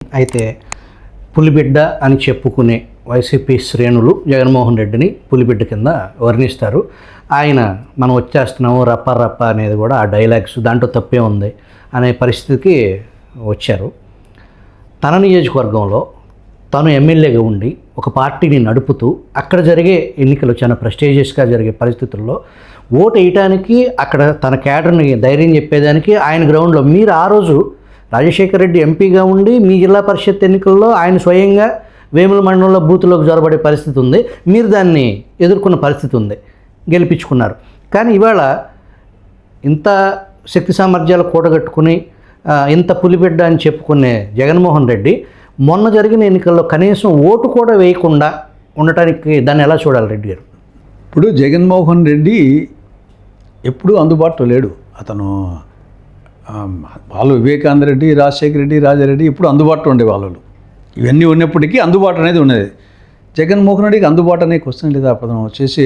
అయితే పులిబిడ్డ అని చెప్పుకునే వైసీపీ శ్రేణులు జగన్మోహన్ రెడ్డిని పులిబిడ్డ కింద వర్ణిస్తారు. ఆయన మనం వచ్చేస్తున్నాము రప్ప రప్ప అనేది కూడా ఆ డైలాగ్స్ దాంట్లో తప్పే ఉంది అనే పరిస్థితికి వచ్చారు. తన నియోజకవర్గంలో తను ఎమ్మెల్యేగా ఉండి ఒక పార్టీని నడుపుతూ అక్కడ జరిగే ఎన్నికలు చాలా ప్రెస్టీజియస్గా జరిగే పరిస్థితుల్లో ఓటు వేయటానికి అక్కడ తన క్యాడర్ని ధైర్యం చెప్పేదానికి ఆయన గ్రౌండ్లో మీరు ఆ రోజు రాజశేఖర రెడ్డి ఎంపీగా ఉండి మీ జిల్లా పరిషత్ ఎన్నికల్లో ఆయన స్వయంగా వేముల మండలంలో బూత్లోకి జొరబడే పరిస్థితి ఉంది. మీరు దాన్ని ఎదుర్కొన్న పరిస్థితి ఉంది, గెలిపించుకున్నారు. కానీ ఇవాళ ఇంత శక్తి సామర్థ్యాలు కూడగట్టుకుని ఇంత పులిబిడ్డ అని చెప్పుకునే జగన్మోహన్ రెడ్డి మొన్న జరిగిన ఎన్నికల్లో కనీసం ఓటు కూడా వేయకుండా ఉండటానికి దాన్ని ఎలా చూడాలి రెడ్డి గారు? ఇప్పుడు జగన్మోహన్ రెడ్డి ఎప్పుడూ అందుబాటులో లేడు. అతను వాళ్ళు వివేకానంద రెడ్డి, రాజశేఖర రెడ్డి, రాజారెడ్డి ఎప్పుడు అందుబాటులో ఉండే వాళ్ళు. ఇవన్నీ ఉన్నప్పటికీ అందుబాటు అనేది ఉన్నది. జగన్మోహన్ రెడ్డికి అందుబాటు అనే క్వశ్చన్ లేదు. అతను వచ్చేసి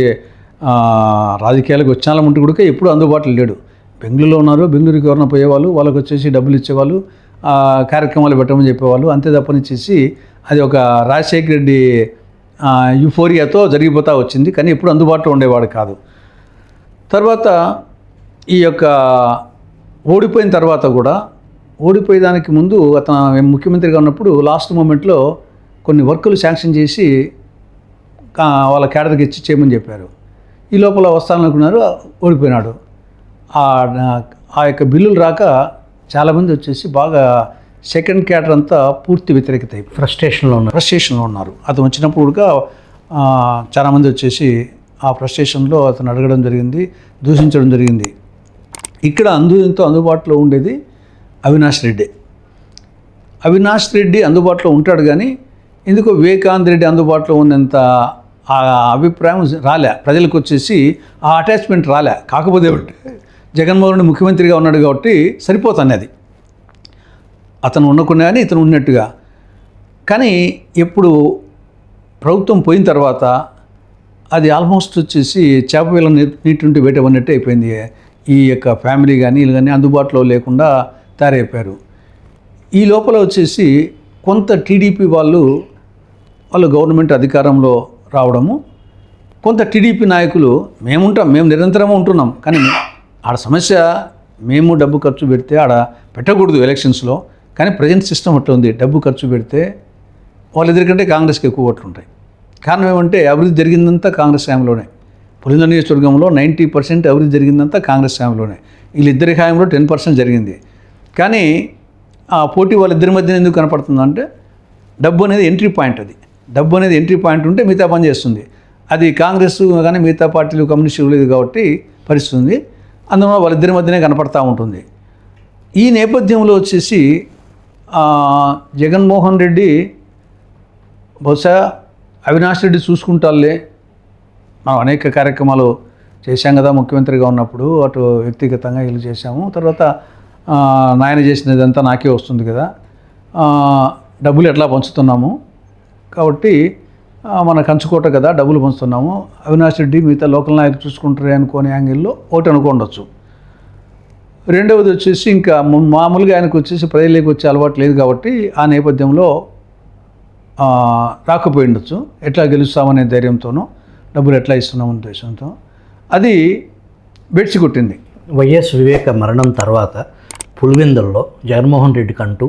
రాజకీయాలకు వచ్చాల ముందు కూడా ఎప్పుడు అందుబాటులో లేడు. బెంగళూరులో ఉన్నారు, బెంగళూరుకి ఎవరైనా పోయేవాళ్ళు, వాళ్ళకి వచ్చేసి డబ్బులు ఇచ్చేవాళ్ళు, కార్యక్రమాలు పెట్టమని చెప్పేవాళ్ళు. అంతే తప్పనిచ్చేసి అది ఒక రాజశేఖర రెడ్డి యూఫోరియాతో జరిగిపోతూ వచ్చింది. కానీ ఎప్పుడు అందుబాటులో ఉండేవాడు కాదు. తర్వాత ఈ యొక్క ఓడిపోయిన తర్వాత కూడా ఓడిపోయేదానికి ముందు అతను ముఖ్యమంత్రిగా ఉన్నప్పుడు లాస్ట్ మూమెంట్లో కొన్ని వర్కులు శాంక్షన్ చేసి వాళ్ళ క్యాడర్కి ఇచ్చి చేయమని చెప్పారు. ఈ లోపల వస్తాననుకున్నారు, ఓడిపోయినాడు. ఆ యొక్క బిల్లులు రాక చాలామంది వచ్చేసి బాగా సెకండ్ క్యాడర్ అంతా పూర్తి వ్యతిరేకత అయిపోయి ఫ్రస్ట్రేషన్లో ఉన్నారు. అతను వచ్చినప్పుడు కూడా చాలామంది వచ్చేసి ఆ ఫ్రస్ట్రేషన్లో అతను అడగడం జరిగింది, దూషించడం జరిగింది. ఇక్కడ అందుబాటులో ఉండేది అవినాష్ రెడ్డి. అవినాష్ రెడ్డి అందుబాటులో ఉంటాడు, కానీ ఎందుకో వివేకానంద రెడ్డి అందుబాటులో ఉన్నంత ఆ అభిప్రాయం రాలే ప్రజలకు, వచ్చేసి ఆ అటాచ్మెంట్ రాలే. కాకపోతే జగన్మోహన్ రెడ్డి ముఖ్యమంత్రిగా ఉన్నాడు కాబట్టి సరిపోతుంది అది, అతను ఉండకుండా కానీ ఇతను ఉన్నట్టుగా. కానీ ఎప్పుడు ప్రభుత్వం పోయిన తర్వాత అది ఆల్మోస్ట్ వచ్చేసి చేప పిల్ల నీటి నుండి బయట పడినట్టు అయిపోయింది. ఈ యొక్క ఫ్యామిలీ కానీ వీళ్ళు కానీ అందుబాటులో లేకుండా తయారైపోయారు. ఈ లోపల వచ్చేసి కొంత టీడీపీ వాళ్ళు గవర్నమెంట్ అధికారంలో రావడము, కొంత టీడీపీ నాయకులు మేము నిరంతరం ఉంటున్నాం, కానీ ఆడ సమస్య మేము డబ్బు ఖర్చు పెడితే ఆడ పెట్టకూడదు ఎలక్షన్స్లో. కానీ ప్రజెంట్ సిస్టమ్ అట్లా ఉంది, డబ్బు ఖర్చు పెడితే వాళ్ళిద్దరికంటే కాంగ్రెస్కి ఎక్కువ ఓట్లు ఉంటాయి. కారణం ఏమంటే అభివృద్ధి జరిగిందంతా కాంగ్రెస్ హయాంలోనే. పులివెందుల నియోజకవర్గంలో 90% అభివృద్ధి జరిగిందంతా కాంగ్రెస్ హయాంలోనే. వీళ్ళిద్దరి హయాంలో 10% జరిగింది. కానీ ఆ పోటీ వాళ్ళిద్దరి మధ్యన ఎందుకు కనపడుతుందంటే డబ్బు అనేది ఎంట్రీ పాయింట్. అది డబ్బు అనేది ఎంట్రీ పాయింట్ ఉంటే మిగతా పని చేస్తుంది. అది కాంగ్రెస్ కానీ మిగతా పార్టీలు కమ్యూనిస్టులు లేదు కాబట్టి పరిస్థితుంది. అందువల్ల వాళ్ళిద్దరి మధ్యనే కనపడతా ఉంటుంది. ఈ నేపథ్యంలో వచ్చేసి జగన్మోహన్ రెడ్డి బహుశా అవినాష్ రెడ్డి చూసుకుంటాలే, మనం అనేక కార్యక్రమాలు చేశాం కదా ముఖ్యమంత్రిగా ఉన్నప్పుడు, అటు వ్యక్తిగతంగా వీళ్ళు చేశాము, తర్వాత నాయన చేసినదంతా నాకే వస్తుంది కదా, డబ్బులు ఎట్లా పంచుతున్నాము కాబట్టి మన కంచుకోట కదా డబ్బులు పంచుతున్నాము, అవినాష్ రెడ్డి మిగతా లోకల్ నాయకులు చూసుకుంటారే అనుకోని యాంగిల్లో ఒకటి అనుకోండొచ్చు. రెండవది వచ్చేసి ఇంకా మామూలుగా ఆయనకు వచ్చేసి ప్రజలకు వచ్చే అలవాటు లేదు కాబట్టి ఆ నేపథ్యంలో రాకపోయి ఉండొచ్చు. ఎట్లా గెలుస్తామనే ధైర్యంతోనో డబ్బులు ఎట్లా ఇస్తున్నామనే ఉద్దేశంతో అది బెడ్సి కొట్టింది. వైఎస్ వివేక మరణం తర్వాత పులివెందుల్లో జగన్మోహన్ రెడ్డికి అంటూ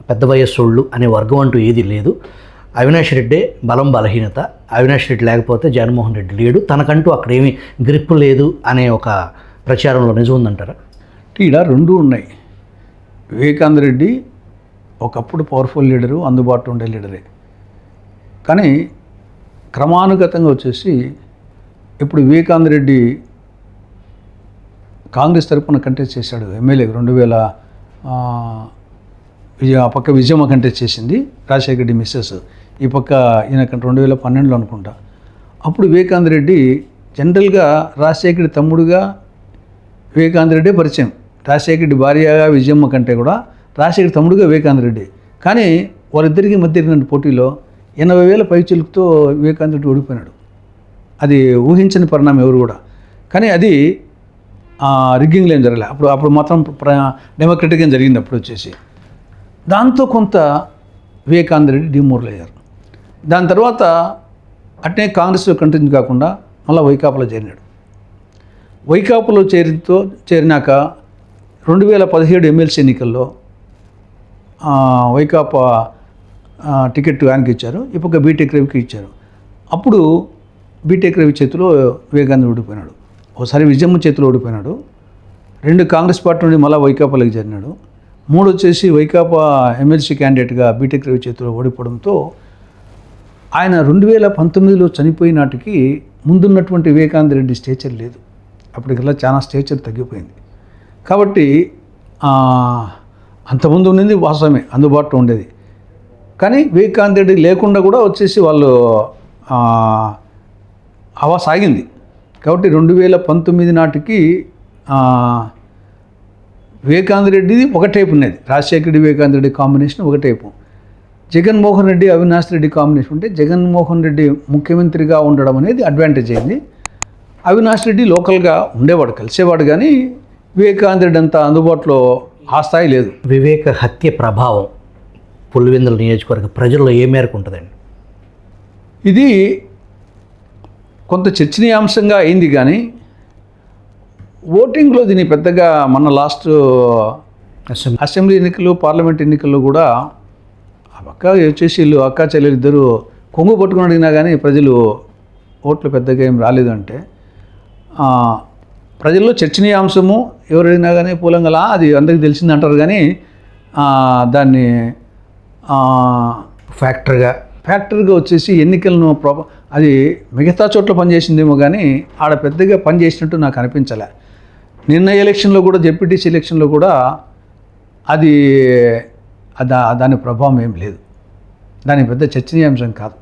పెద్ద వయస్సోళ్ళు అనే వర్గం అంటూ ఏది లేదు. అవినాష్ రెడ్డే బలం బలహీనత, అవినాష్ రెడ్డి లేకపోతే జగన్మోహన్ రెడ్డి లేడు, తనకంటూ అక్కడ ఏమీ గ్రిప్ లేదు అనే ఒక ప్రచారంలో నిజం ఉందంటారా? ఈడ రెండూ ఉన్నాయి. వివేకానంద రెడ్డి ఒకప్పుడు పవర్ఫుల్ లీడరు, అందుబాటులో ఉండే లీడరే. కానీ క్రమానుగతంగా వచ్చేసి ఇప్పుడు వివేకానంద రెడ్డి కాంగ్రెస్ తరఫున కంటెస్ట్ చేశాడు ఎమ్మెల్యే 2000 ఆ పక్క విజయమ్మ కంటెస్ట్ చేసింది, రాజశేఖర రెడ్డి మిస్సెస్. ఈ పక్క ఈయన 2012లో అనుకుంటా. అప్పుడు వివేకానంద రెడ్డి జనరల్గా రాజశేఖర రెడ్డి తమ్ముడుగా వివేకానంద రెడ్డి పరిచయం. రాజశేఖర రెడ్డి భార్యగా విజయమ్మ కంటే కూడా రాజశేఖర తమ్ముడుగా వివేకానంద రెడ్డి. కానీ వాళ్ళిద్దరికి మధ్య జరిగిన పోటీలో 80,000 పైచిలుకుతో వివేకానంద రెడ్డి ఓడిపోయినాడు. అది ఊహించని పరిణామం ఎవరు కూడా. కానీ అది రిగ్గింగ్లో ఏం జరగలే. అప్పుడు మాత్రం డెమోక్రటిక్గా జరిగింది. అప్పుడు వచ్చేసి దాంతో కొంత వివేకానంద రెడ్డి డిమోరల్ అయ్యారు. దాని తర్వాత అట్నే కాంగ్రెస్లో కంటిన్యూ కాకుండా మళ్ళీ వైకాపాలో చేరినాడు. వైకాపాలో చేరినాక 2017 ఎమ్మెల్సీ ఎన్నికల్లో వైకాపా టికెట్ ఆయనకి ఇచ్చారు. ఇప్పుడు బీటెక్ రవికి ఇచ్చారు. అప్పుడు బీటెక్ రవి చేతిలో వివేకానంద ఓడిపోయినాడు. ఒకసారి విజయమ్మ చేతిలో ఓడిపోయినాడు. 2 కాంగ్రెస్ పార్టీ నుండి మళ్ళీ వైకాపాలోకి చేరినాడు. 3 వచ్చేసి వైకాపా ఎమ్మెల్సీ క్యాండిడేట్గా బీటెక్ రవి చేతిలో ఓడిపోవడంతో ఆయన 2019లో చనిపోయిన నాటికి ముందున్నటువంటి వివేకానంద రెడ్డి స్టేచర్ లేదు. అప్పటికల్లా చాలా స్టేచర్ తగ్గిపోయింది. కాబట్టి అంతకుముందు ఉన్నది వాస్తవమే, అందుబాటులో ఉండేది. కానీ వివేకానంద రెడ్డి లేకుండా కూడా వచ్చేసి వాళ్ళు హవా సాగింది. కాబట్టి 2019 నాటికి వివేకానంద రెడ్డిది ఒక టైపు ఉన్నది. రాజశేఖర రెడ్డి వివేకానంద రెడ్డి కాంబినేషన్ ఒక టైపు. జగన్మోహన్ రెడ్డి అవినాష్ రెడ్డి కాంబినేషన్ ఉంటే జగన్మోహన్ రెడ్డి ముఖ్యమంత్రిగా ఉండడం అనేది అడ్వాంటేజ్ అయింది. అవినాష్ రెడ్డి లోకల్గా ఉండేవాడు, కలిసేవాడు. కానీ వివేకానంద రెడ్డి అంత అందుబాటులో ఆ స్థాయి లేదు. వివేక హత్య ప్రభావం పులివెందుల నియోజకవర్గ ప్రజల్లో ఏ మేరకు ఉంటుందండి? ఇది కొంత చర్చనీయాంశంగా అయింది. కానీ ఓటింగ్లో దీన్ని పెద్దగా మన లాస్ట్ అసెంబ్లీ ఎన్నికలు, పార్లమెంట్ ఎన్నికల్లో కూడా పక్క వచ్చేసి వీళ్ళు అక్కా చెల్లెలు ఇద్దరు కొంగు పట్టుకుని అడిగినా కానీ ప్రజలు ఓట్లు పెద్దగా ఏం రాలేదు. ప్రజల్లో చర్చనీయాంశము ఎవరు అడిగినా కానీ పూలంగా అది అందరికీ తెలిసింది అంటారు. కానీ దాన్ని ఫ్యాక్టర్గా వచ్చేసి ఎన్నికలను అది మిగతా చోట్ల పనిచేసిందేమో కానీ ఆడ పెద్దగా పనిచేసినట్టు నాకు అనిపించలే. నిన్న ఎలక్షన్లో కూడా, జెడ్పీటీసీ ఎలక్షన్లో కూడా అది దాని ప్రభావం ఏం లేదు. దాని పెద్ద చర్చనీయాంశం కాదు.